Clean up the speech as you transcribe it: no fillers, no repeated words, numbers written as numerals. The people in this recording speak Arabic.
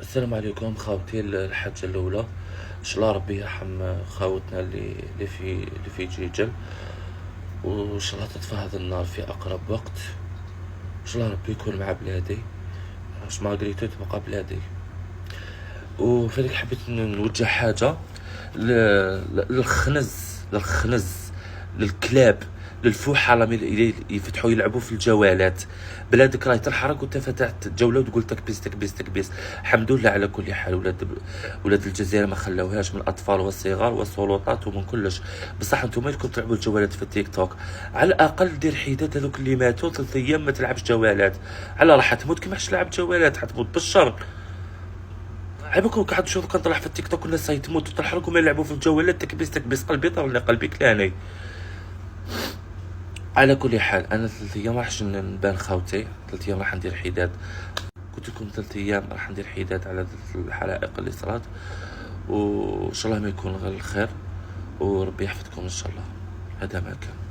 السلام عليكم خاوتي الحاجة الأولى. إن شاء الله ربي يرحم خاوتنا اللي في جيجل، وإن شاء الله تطفى هذا النار في أقرب وقت. إن شاء الله ربي يكون مع بلادي، باش ماغريتو تبقى بلادي. وفلك حبيت نوجه حاجة للخنز للكلاب، للفحالة اللي يفتحوا يلعبوا في الجوالات. بلادك راهي تنحرق وانت فتحت جوله وتقول تكبيس تكبيس تكبيس. الحمد لله على كل حال. ولاد الجزائر ما خلاوهاش من الاطفال والصغار والسلطات ومن كلش. بصح انتم لكم تلعبوا الجوالات في التيك توك، على الاقل دير حيدات هذوك اللي ماتوا 3 ايام ما تلعبش جوالات. على راح تموت كيما تلعب جوالات، حتموت بالشر. عيبكم قاعد تشوف كنطلع في التيك توك الناس تموت وتنحرق وما يلعبوا في الجوالات تكبيس تكبيس. قلبي طرني، قلبي كلاني. على كل حال انا 3 ايام راح نبان خاوتي، 3 ايام راح ندير حداد. قلت لكم 3 ايام راح ندير حداد على الحرائق اللي صارت، وان شاء الله ما يكون غير الخير، وربي يحفظكم ان شاء الله. هذا ما كان.